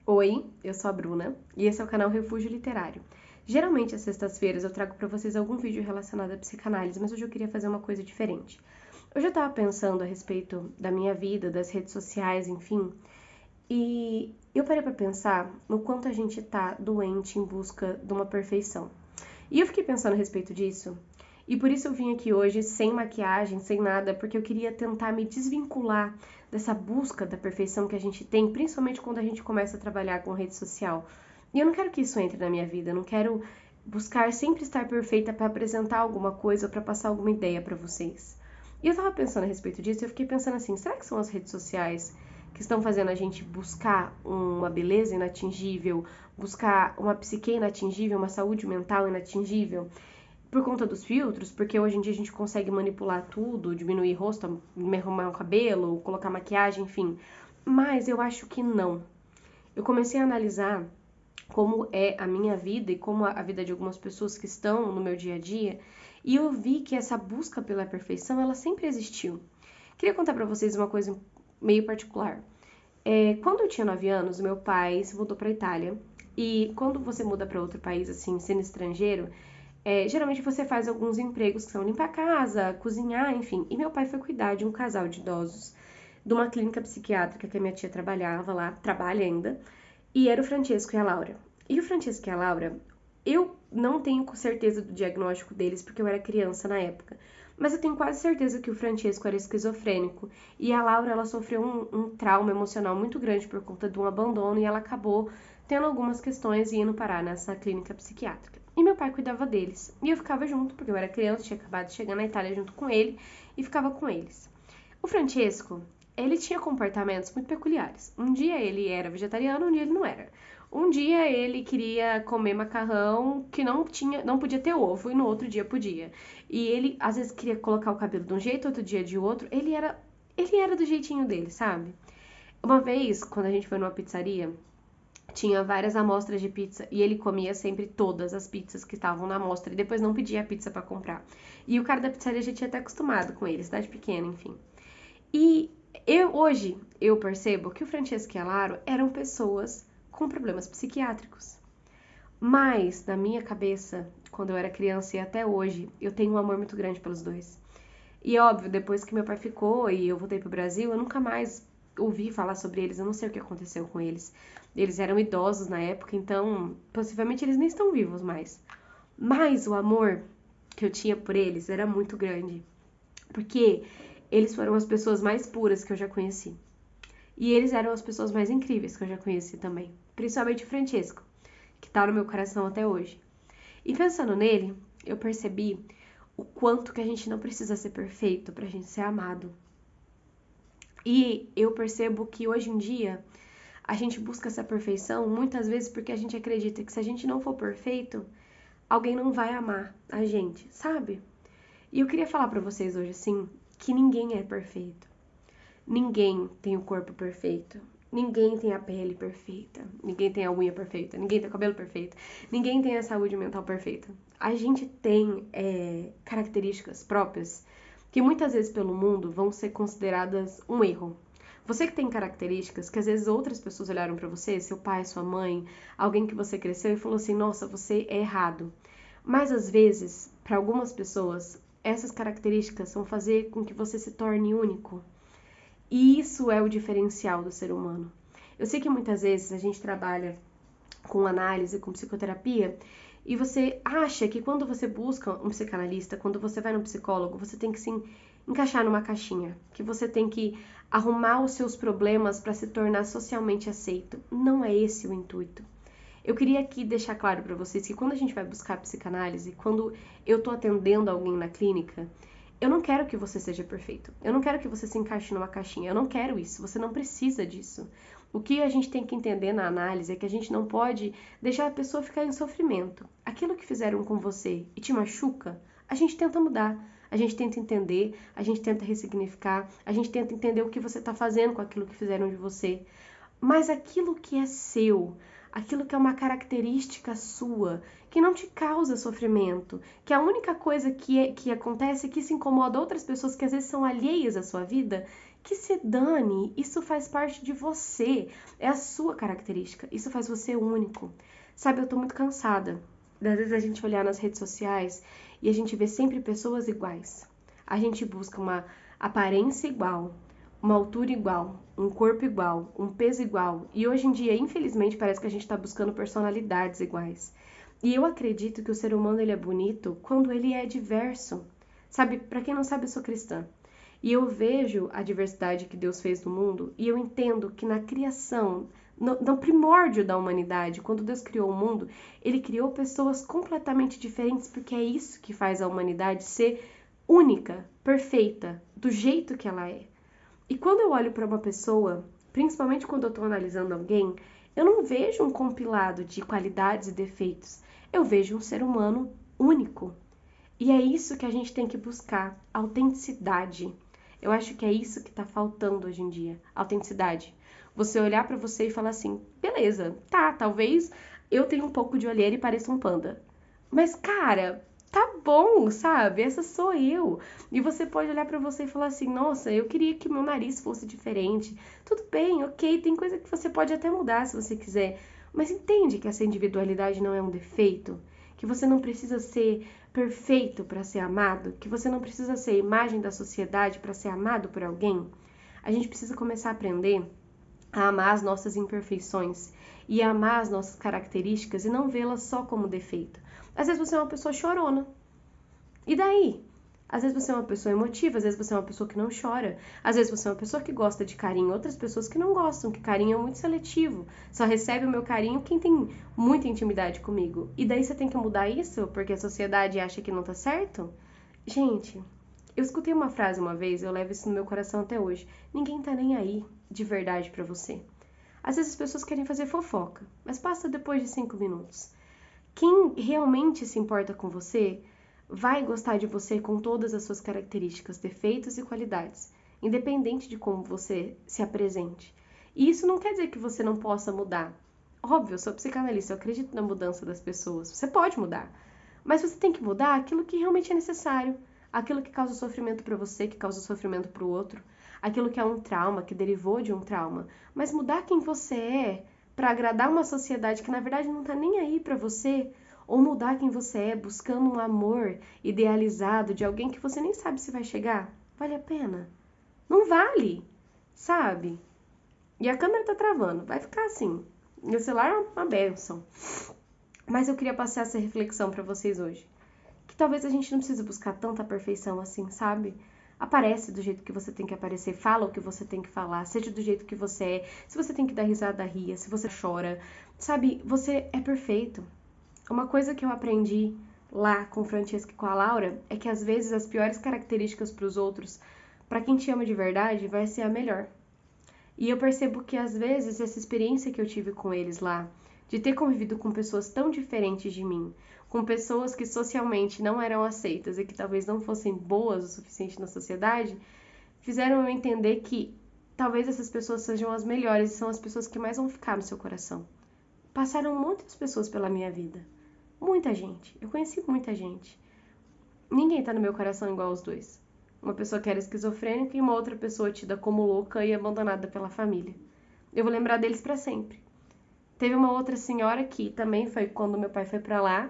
Oi, eu sou a Bruna e esse é o canal Refúgio Literário. Geralmente às sextas-feiras eu trago pra vocês algum vídeo relacionado à psicanálise, mas hoje eu queria fazer uma coisa diferente. Hoje eu tava pensando a respeito da minha vida, das redes sociais, enfim, e eu parei pra pensar no quanto a gente tá doente em busca de uma perfeição. E eu fiquei pensando a respeito disso, e por isso eu vim aqui hoje sem maquiagem, sem nada, porque eu queria tentar me desvincular dessa busca da perfeição que a gente tem, principalmente quando a gente começa a trabalhar com rede social. E eu não quero que isso entre na minha vida, eu não quero buscar sempre estar perfeita para apresentar alguma coisa ou para passar alguma ideia para vocês. E eu tava pensando a respeito disso, e eu fiquei pensando assim, será que são as redes sociais que estão fazendo a gente buscar uma beleza inatingível, buscar uma psique inatingível, uma saúde mental inatingível, por conta dos filtros, porque hoje em dia a gente consegue manipular tudo, diminuir rosto, arrumar o cabelo, colocar maquiagem, enfim. Mas eu acho que não. Eu comecei a analisar como é a minha vida e como a vida de algumas pessoas que estão no meu dia a dia, e eu vi que essa busca pela perfeição, ela sempre existiu. Queria contar pra vocês uma coisa meio particular. Quando eu tinha 9 anos, meu pai se mudou pra Itália, e quando você muda pra outro país, assim, sendo estrangeiro, geralmente você faz alguns empregos que são limpar a casa, cozinhar, enfim. E meu pai foi cuidar de um casal de idosos de uma clínica psiquiátrica que a minha tia trabalhava lá, trabalha ainda, e era o Francesco e a Laura. E o Francesco e a Laura, eu não tenho certeza do diagnóstico deles porque eu era criança na época, mas eu tenho quase certeza que o Francesco era esquizofrênico e a Laura ela sofreu um trauma emocional muito grande por conta de um abandono e ela acabou tendo algumas questões e indo parar nessa clínica psiquiátrica. E meu pai cuidava deles. E eu ficava junto, porque eu era criança, tinha acabado de chegar na Itália junto com ele e ficava com eles. O Francesco, ele tinha comportamentos muito peculiares. Um dia ele era vegetariano, um dia ele não era. Um dia ele queria comer macarrão que não podia ter ovo e no outro dia podia. E ele às vezes queria colocar o cabelo de um jeito, outro dia de outro. Ele era do jeitinho dele, sabe? Uma vez, quando a gente foi numa pizzaria, tinha várias amostras de pizza e ele comia sempre todas as pizzas que estavam na amostra e depois não pedia a pizza para comprar. E o cara da pizzaria já tinha até acostumado com ele, cidade pequena, enfim. E hoje eu percebo que o Francesco e a Laro eram pessoas com problemas psiquiátricos. Mas, na minha cabeça, quando eu era criança e até hoje, eu tenho um amor muito grande pelos dois. E óbvio, depois que meu pai ficou e eu voltei pro Brasil, eu nunca mais ouvi falar sobre eles, eu não sei o que aconteceu com eles. Eles eram idosos na época, então possivelmente eles nem estão vivos mais. Mas o amor que eu tinha por eles era muito grande, porque eles foram as pessoas mais puras que eu já conheci. E eles eram as pessoas mais incríveis que eu já conheci também, principalmente o Francesco, que tá no meu coração até hoje. E pensando nele, eu percebi o quanto que a gente não precisa ser perfeito pra gente ser amado. E eu percebo que hoje em dia a gente busca essa perfeição muitas vezes porque a gente acredita que se a gente não for perfeito, alguém não vai amar a gente, sabe? E eu queria falar pra vocês hoje assim, que ninguém é perfeito. Ninguém tem o corpo perfeito. Ninguém tem a pele perfeita. Ninguém tem a unha perfeita. Ninguém tem o cabelo perfeito. Ninguém tem a saúde mental perfeita. A gente tem características próprias que muitas vezes pelo mundo vão ser consideradas um erro. Você que tem características que às vezes outras pessoas olharam pra você, seu pai, sua mãe, alguém que você cresceu e falou assim: "Nossa, você é errado". Mas às vezes, para algumas pessoas, essas características vão fazer com que você se torne único. E isso é o diferencial do ser humano. Eu sei que muitas vezes a gente trabalha com análise, com psicoterapia, e você acha que quando você busca um psicanalista, quando você vai no psicólogo, você tem que se encaixar numa caixinha, que você tem que arrumar os seus problemas para se tornar socialmente aceito. Não é esse o intuito. Eu queria aqui deixar claro para vocês que quando a gente vai buscar psicanálise, quando eu tô atendendo alguém na clínica, eu não quero que você seja perfeito. Eu não quero que você se encaixe numa caixinha. Eu não quero isso. Você não precisa disso. O que a gente tem que entender na análise é que a gente não pode deixar a pessoa ficar em sofrimento. Aquilo que fizeram com você e te machuca, a gente tenta mudar. A gente tenta entender, a gente tenta ressignificar, a gente tenta entender o que você está fazendo com aquilo que fizeram de você. Mas aquilo que é seu, aquilo que é uma característica sua, que não te causa sofrimento, que a única coisa que acontece é que se incomoda outras pessoas que às vezes são alheias à sua vida, Que se dane, isso faz parte de você, é a sua característica, isso faz você único. Sabe, eu tô muito cansada. Às vezes a gente olhar nas redes sociais e a gente vê sempre pessoas iguais. A gente busca uma aparência igual, uma altura igual, um corpo igual, um peso igual. E hoje em dia, infelizmente, parece que a gente está buscando personalidades iguais. E eu acredito que o ser humano ele é bonito quando ele é diverso. Sabe, para quem não sabe, eu sou cristã. E eu vejo a diversidade que Deus fez no mundo e eu entendo que na criação, no primórdio da humanidade, quando Deus criou o mundo, ele criou pessoas completamente diferentes, porque é isso que faz a humanidade ser única, perfeita, do jeito que ela é. E quando eu olho para uma pessoa, principalmente quando eu estou analisando alguém, eu não vejo um compilado de qualidades e defeitos. Eu vejo um ser humano único. E é isso que a gente tem que buscar, autenticidade. Eu acho que é isso que está faltando hoje em dia, autenticidade. Você olhar para você e falar assim, beleza, tá, talvez eu tenha um pouco de olheira e pareça um panda. Mas, cara, tá bom, sabe? Essa sou eu. E você pode olhar pra você e falar assim: nossa, eu queria que meu nariz fosse diferente. Tudo bem, ok, tem coisa que você pode até mudar se você quiser. Mas entende que essa individualidade não é um defeito? Que você não precisa ser perfeito para ser amado? Que você não precisa ser a imagem da sociedade para ser amado por alguém? A gente precisa começar a aprender a amar as nossas imperfeições e a amar as nossas características e não vê-las só como defeito. Às vezes você é uma pessoa chorona. E daí? Às vezes você é uma pessoa emotiva, às vezes você é uma pessoa que não chora, às vezes você é uma pessoa que gosta de carinho, outras pessoas que não gostam, que carinho é muito seletivo. Só recebe o meu carinho quem tem muita intimidade comigo. E daí você tem que mudar isso porque a sociedade acha que não tá certo? Gente, eu escutei uma frase uma vez, eu levo isso no meu coração até hoje. Ninguém tá nem aí de verdade pra você. Às vezes as pessoas querem fazer fofoca, mas passa depois de 5 minutos. Quem realmente se importa com você vai gostar de você com todas as suas características, defeitos e qualidades, independente de como você se apresente. E isso não quer dizer que você não possa mudar. Óbvio, eu sou psicanalista, eu acredito na mudança das pessoas. Você pode mudar, mas você tem que mudar aquilo que realmente é necessário, aquilo que causa sofrimento para você, que causa sofrimento para o outro, aquilo que é um trauma, que derivou de um trauma. Mas mudar quem você é para agradar uma sociedade que na verdade não tá nem aí para você, ou mudar quem você é buscando um amor idealizado de alguém que você nem sabe se vai chegar, vale a pena? Não vale, sabe? E a câmera tá travando, vai ficar assim. Meu celular é uma bênção. Mas eu queria passar essa reflexão para vocês hoje. Que talvez a gente não precise buscar tanta perfeição assim, sabe? Aparece do jeito que você tem que aparecer, fala o que você tem que falar, seja do jeito que você é. Se você tem que dar risada, ria. Se você chora, sabe? Você é perfeito. Uma coisa que eu aprendi lá com o Francesco e com a Laura é que às vezes as piores características para os outros, para quem te ama de verdade, vai ser a melhor. E eu percebo que às vezes essa experiência que eu tive com eles lá, de ter convivido com pessoas tão diferentes de mim, com pessoas que socialmente não eram aceitas e que talvez não fossem boas o suficiente na sociedade, fizeram eu entender que talvez essas pessoas sejam as melhores e são as pessoas que mais vão ficar no seu coração. Passaram muitas pessoas pela minha vida. Muita gente. Eu conheci muita gente. Ninguém tá no meu coração igual os dois. Uma pessoa que era esquizofrênica e uma outra pessoa tida como louca e abandonada pela família. Eu vou lembrar deles pra sempre. Teve uma outra senhora que também foi quando meu pai foi pra lá,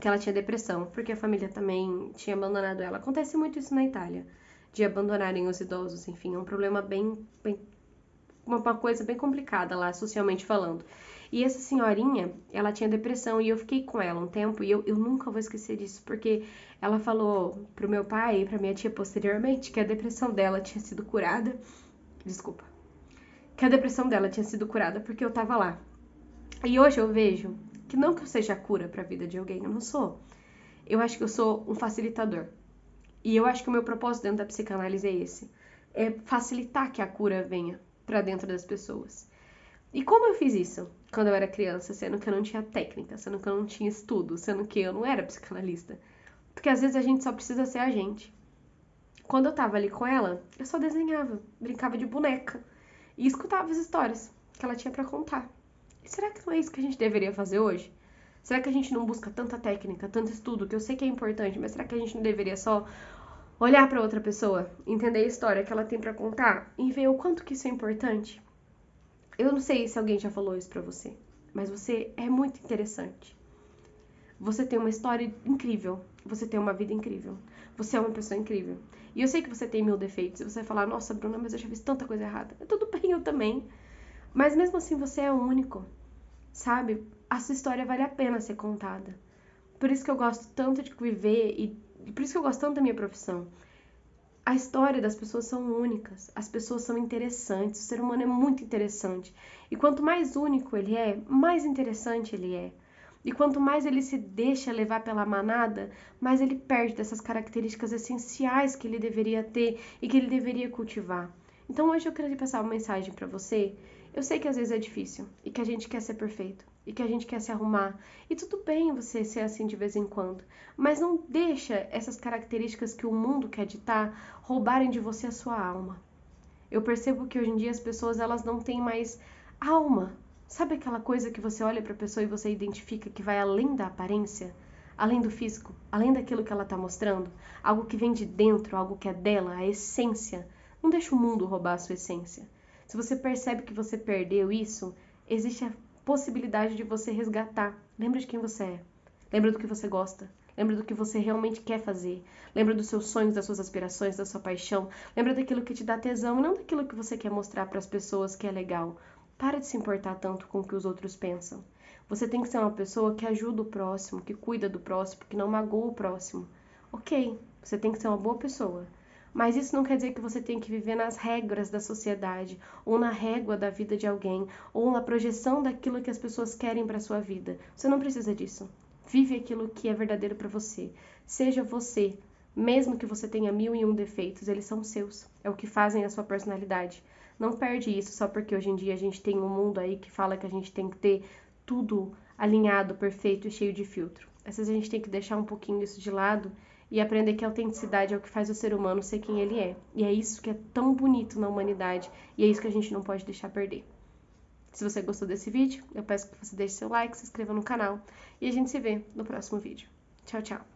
que ela tinha depressão, porque a família também tinha abandonado ela. Acontece muito isso na Itália, de abandonarem os idosos, enfim, é um problema uma coisa bem complicada lá, socialmente falando. E essa senhorinha, ela tinha depressão e eu fiquei com ela um tempo e eu nunca vou esquecer disso, porque ela falou pro meu pai e pra minha tia posteriormente que a depressão dela tinha sido curada. Desculpa. Que a depressão dela tinha sido curada porque eu tava lá. E hoje eu vejo que não que eu seja a cura pra vida de alguém, eu não sou. Eu acho que eu sou um facilitador. E eu acho que o meu propósito dentro da psicanálise é esse. É facilitar que a cura venha pra dentro das pessoas. E como eu fiz isso quando eu era criança, sendo que eu não tinha técnica, sendo que eu não tinha estudo, sendo que eu não era psicanalista? Porque às vezes a gente só precisa ser a gente. Quando eu tava ali com ela, eu só desenhava, brincava de boneca e escutava as histórias que ela tinha pra contar. E será que não é isso que a gente deveria fazer hoje? Será que a gente não busca tanta técnica, tanto estudo, que eu sei que é importante, mas será que a gente não deveria só olhar para outra pessoa, entender a história que ela tem para contar e ver o quanto que isso é importante. Eu não sei se alguém já falou isso para você, mas você é muito interessante. Você tem uma história incrível, você tem uma vida incrível, você é uma pessoa incrível. E eu sei que você tem 1000 defeitos, e você vai falar, nossa, Bruna, mas eu já fiz tanta coisa errada. Tudo bem, eu também. Mas mesmo assim, você é único, sabe? A sua história vale a pena ser contada. Por isso que eu gosto tanto de viver e por isso que eu gosto tanto da minha profissão. A história das pessoas são únicas, as pessoas são interessantes, o ser humano é muito interessante. E quanto mais único ele é, mais interessante ele é. E quanto mais ele se deixa levar pela manada, mais ele perde dessas características essenciais que ele deveria ter e que ele deveria cultivar. Então hoje eu queria passar uma mensagem para você. Eu sei que às vezes é difícil e que a gente quer ser perfeito e que a gente quer se arrumar. E tudo bem você ser assim de vez em quando, mas não deixa essas características que o mundo quer ditar roubarem de você a sua alma. Eu percebo que hoje em dia as pessoas elas não têm mais alma. Sabe aquela coisa que você olha para a pessoa e você identifica que vai além da aparência, além do físico, além daquilo que ela está mostrando, algo que vem de dentro, algo que é dela, a essência. Não deixa o mundo roubar a sua essência. Se você percebe que você perdeu isso, existe a possibilidade de você resgatar. Lembra de quem você é. Lembra do que você gosta. Lembra do que você realmente quer fazer. Lembra dos seus sonhos, das suas aspirações, da sua paixão. Lembra daquilo que te dá tesão e não daquilo que você quer mostrar para as pessoas que é legal. Para de se importar tanto com o que os outros pensam. Você tem que ser uma pessoa que ajuda o próximo, que cuida do próximo, que não magoa o próximo. Ok, você tem que ser uma boa pessoa. Mas isso não quer dizer que você tem que viver nas regras da sociedade, ou na régua da vida de alguém, ou na projeção daquilo que as pessoas querem para sua vida. Você não precisa disso. Vive aquilo que é verdadeiro para você. Seja você, mesmo que você tenha 1001 defeitos, eles são seus. É o que fazem a sua personalidade. Não perde isso só porque hoje em dia a gente tem um mundo aí que fala que a gente tem que ter tudo alinhado, perfeito e cheio de filtro. Às vezes a gente tem que deixar um pouquinho isso de lado e aprender que a autenticidade é o que faz o ser humano ser quem ele é. E é isso que é tão bonito na humanidade e é isso que a gente não pode deixar perder. Se você gostou desse vídeo, eu peço que você deixe seu like, se inscreva no canal e a gente se vê no próximo vídeo. Tchau, tchau!